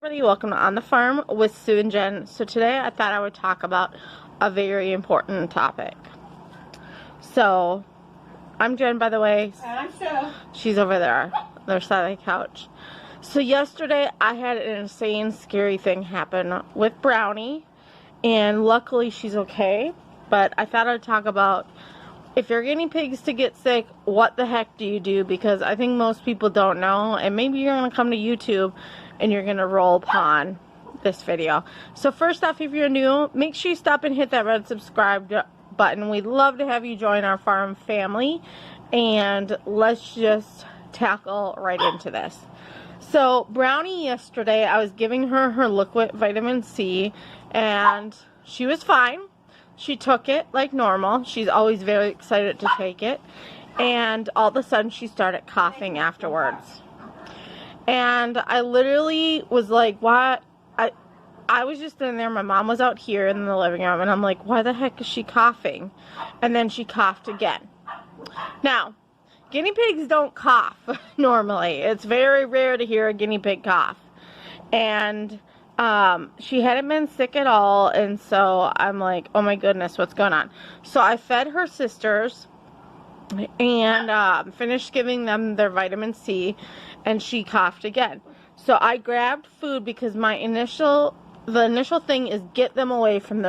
Everybody, welcome to On the Farm with Sue and Jen. So today I thought I would talk about a very important topic. So, I'm Jen, by the way. And I'm Sue. She's over there, on the other side of the couch. So yesterday I had an insane, scary thing happen with Brownie, and luckily she's okay. But I thought I'd talk about if your guinea pigs to get sick, what the heck do you do? Because I think most people don't know, and maybe you're going to come to YouTube and you're going to roll upon this video. So first off, if you're new, make sure you stop and hit that red subscribe button. We'd love to have you join our farm family, and let's just tackle right into this. So Brownie, yesterday I was giving her liquid vitamin C, and she was fine. She took it like normal. She's always very excited to take it. And all of a sudden she started coughing afterwards. And I literally was like, what? I was just in there. My mom was out here in the living room. And I'm like, why the heck is she coughing? And then she coughed again. Now, guinea pigs don't cough normally. It's very rare to hear a guinea pig cough. And she hadn't been sick at all, and so I'm like, oh my goodness, what's going on? So I fed her sisters and finished giving them their vitamin C, and she coughed again. So I grabbed food because the initial thing is get them away from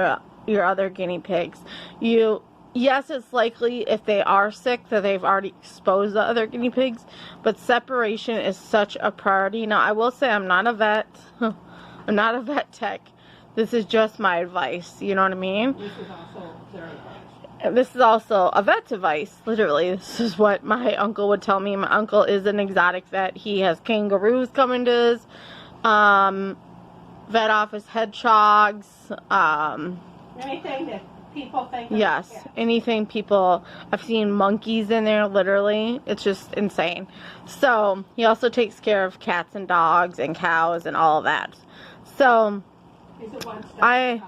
your other guinea pigs. Yes, it's likely if they are sick that they've already exposed the other guinea pigs, but separation is such a priority. Now, I will say I'm not a vet. I'm not a vet tech. This is just my advice. You know what I mean? This is also their advice. This is also a vet's advice. Literally, this is what my uncle would tell me. My uncle is an exotic vet. He has kangaroos coming to his vet office, hedgehogs. Anything that people think. Yes, anything people. I've seen monkeys in there. Literally, it's just insane. So he also takes care of cats and dogs and cows and all of that. So I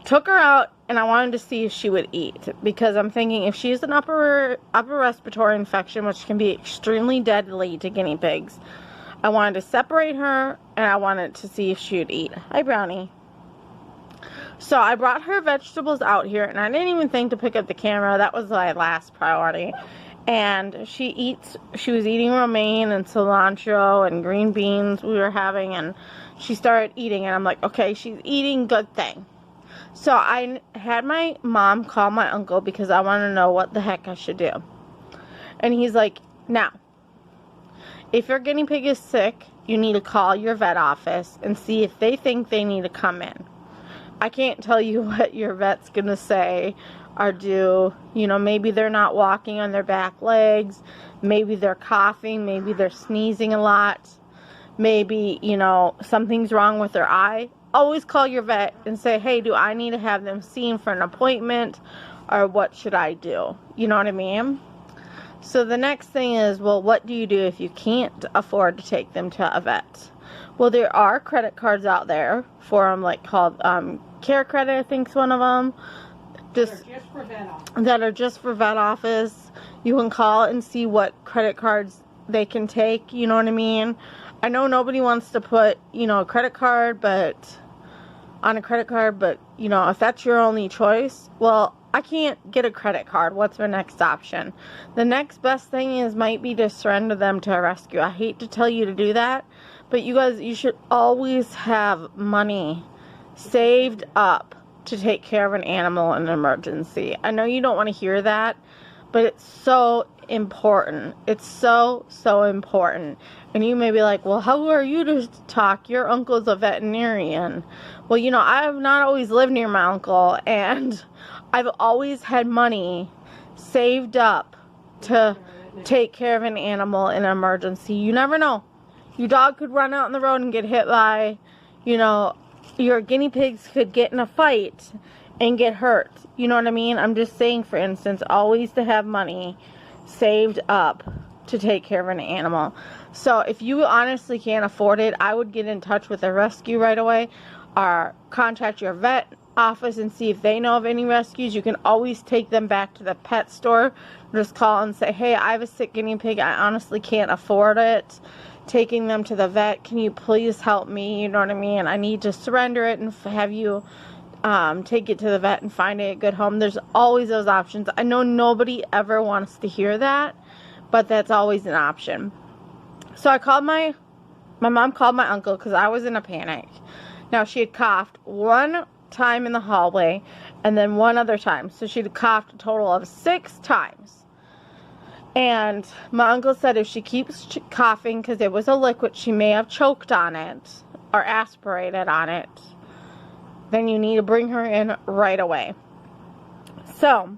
took her out and I wanted to see if she would eat, because I'm thinking if she has an upper respiratory infection, which can be extremely deadly to guinea pigs, I wanted to separate her and I wanted to see if she would eat. Hi, Brownie. So I brought her vegetables out here, and I didn't even think to pick up the camera. That was my last priority. And she was eating romaine and cilantro and green beans we were having, and she started eating, and I'm like, okay, she's eating, good thing. So I had my mom call my uncle because I want to know what the heck I should do. And he's like, now, if your guinea pig is sick, you need to call your vet office and see if they think they need to come in. I can't tell you what your vet's going to say or do. You know, maybe they're not walking on their back legs. Maybe they're coughing. Maybe they're sneezing a lot. Maybe, you know, something's wrong with their eye. Always call your vet and say, hey, do I need to have them seen for an appointment, or what should I do? You know what I mean? So the next thing is, well, what do you do if you can't afford to take them to a vet? Well, there are credit cards out there for them, like called Care Credit, I think is one of them. That are just for vet office. You can call and see what credit cards they can take, you know what I mean? I know nobody wants to put, you know, a credit card, on a credit card, but, you know, if that's your only choice, well, I can't get a credit card. What's my next option? The next best thing might be to surrender them to a rescue. I hate to tell you to do that, but you guys, you should always have money saved up to take care of an animal in an emergency. I know you don't want to hear that, but it's so important. It's so, so important. And you may be like, well, how are you to talk? Your uncle's a veterinarian. Well, you know, I have not always lived near my uncle, and I've always had money saved up to take care of an animal in an emergency. You never know. Your dog could run out on the road and get hit by, you know, your guinea pigs could get in a fight and get hurt. You know what I mean? I'm just saying, for instance, always to have money saved up to take care of an animal. So if you honestly can't afford it, I would get in touch with a rescue right away, or contact your vet office and see if they know of any rescues. You can always take them back to the pet store. Just call and say, hey, I have a sick guinea pig. I honestly can't afford it. taking them to the vet. Can you please help me? You know what I mean? I need to surrender it and have you take it to the vet and find a good home. There's always those options. I know nobody ever wants to hear that, but that's always an option. So I called my mom called my uncle because I was in a panic. Now, she had coughed one time in the hallway and then one other time. So she'd coughed a total of 6 times. And my uncle said if she keeps coughing, because it was a liquid, she may have choked on it or aspirated on it, then you need to bring her in right away. So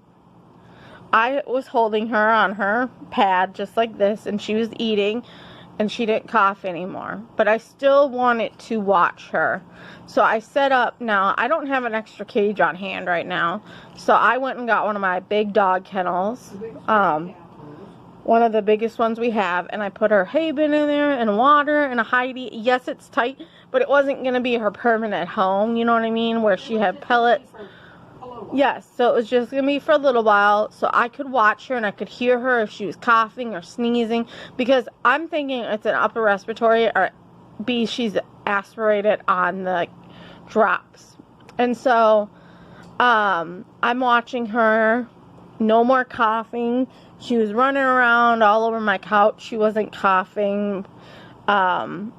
I was holding her on her pad just like this, and she was eating, and she didn't cough anymore. But I still wanted to watch her. So I set up, now I don't have an extra cage on hand right now, so I went and got one of my big dog kennels, one of the biggest ones we have, and I put her hay bin in there and water and a hidey. Yes, it's tight, but it wasn't going to be her permanent home, you know what I mean, where she had pellets. Yes, so it was just going to be for a little while, so I could watch her and I could hear her if she was coughing or sneezing, because I'm thinking it's an upper respiratory, or B, she's aspirated on the drops. And so I'm watching her, no more coughing. She was running around all over my couch. She wasn't coughing, and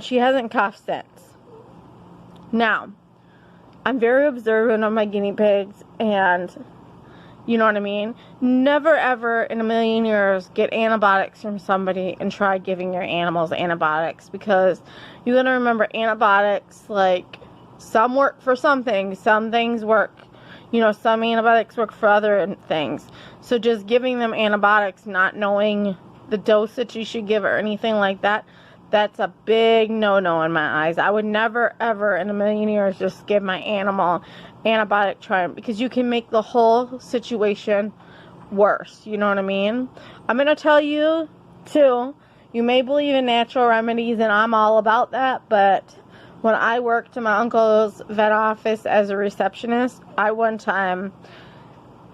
she hasn't coughed since. Now, I'm very observant of my guinea pigs, and you know what I mean? Never ever in a million years get antibiotics from somebody and try giving your animals antibiotics, because you gotta remember, antibiotics, like, some work for some things work, you know, some antibiotics work for other things. So just giving them antibiotics, not knowing the dosage you should give or anything like that, that's a big no-no in my eyes. I would never, ever in a million years just give my animal antibiotic treatment, because you can make the whole situation worse. You know what I mean? I'm going to tell you, too, you may believe in natural remedies, and I'm all about that, but when I worked in my uncle's vet office as a receptionist, I one time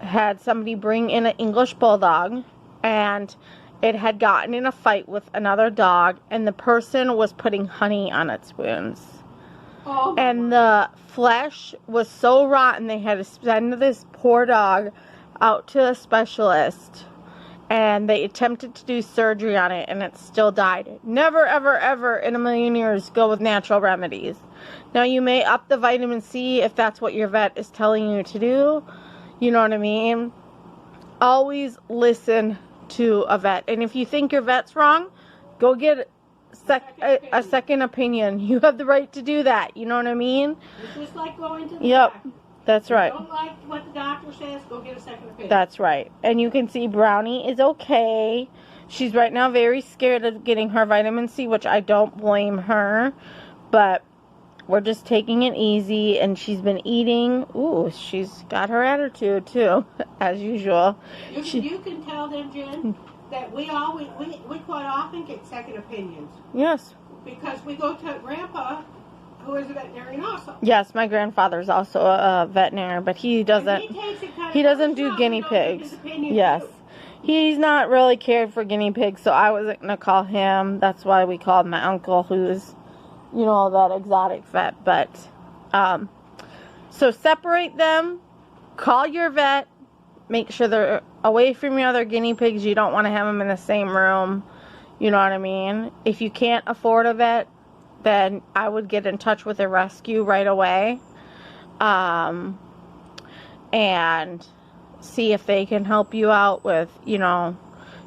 had somebody bring in an English bulldog, and it had gotten in a fight with another dog, and the person was putting honey on its wounds. Oh. And the flesh was so rotten, they had to send this poor dog out to a specialist, and they attempted to do surgery on it, and it still died. Never, ever, ever in a million years go with natural remedies. Now, you may up the vitamin C if that's what your vet is telling you to do. You know what I mean? Always listen to a vet. And if you think your vet's wrong, go get a second opinion. You have the right to do that. You know what I mean? It's just like going to the doctor. That's right. If you don't like what the doctor says, go get a second opinion. That's right. And you can see Brownie is okay. She's right now very scared of getting her vitamin C, which I don't blame her. But we're just taking it easy, and she's been eating. Ooh, she's got her attitude too, as usual. You can tell them, Jen, that we quite often get second opinions. Yes. Because we go to Grandpa, who is a veterinarian also. Yes, my grandfather's also a veterinarian, but he doesn't. He doesn't do guinea pigs. Yes. Too. He's not really cared for guinea pigs, so I wasn't gonna call him. That's why we called my uncle, who's, you know, that exotic vet. But so separate them, call your vet, make sure they're away from your other guinea pigs. You don't want to have them in the same room, you know what I mean? If you can't afford a vet, then I would get in touch with a rescue right away, and see if they can help you out with, you know,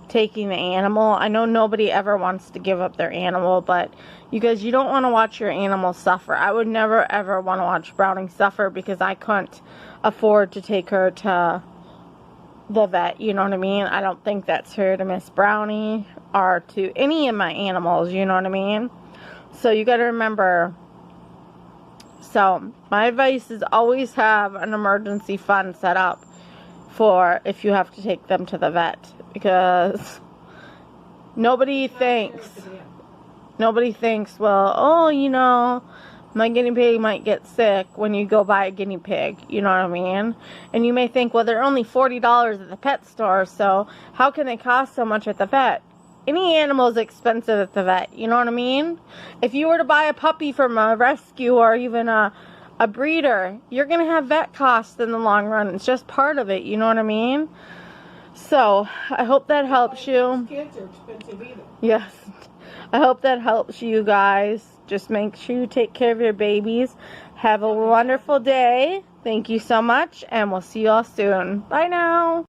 taking the animal. I know nobody ever wants to give up their animal, but you guys, you don't want to watch your animal suffer. I would never ever want to watch Brownie suffer, because I couldn't afford to take her to the vet, you know what I mean? I don't think that's fair to Miss Brownie or to any of my animals, you know what I mean? So you got to remember, so my advice is always have an emergency fund set up for if you have to take them to the vet, because nobody thinks, well, oh, you know, my guinea pig might get sick when you go buy a guinea pig, you know what I mean? And you may think, well, they're only $40 at the pet store, so how can they cost so much at the vet? any animal is expensive at the vet. You know what I mean? If you were to buy a puppy from a rescue or even a breeder, you're going to have vet costs in the long run. It's just part of it. You know what I mean? So, I hope that helps you. Kids are expensive either. Yes. I hope that helps you guys. Just make sure you take care of your babies. Have a wonderful day. Thank you so much, and we'll see you all soon. Bye now.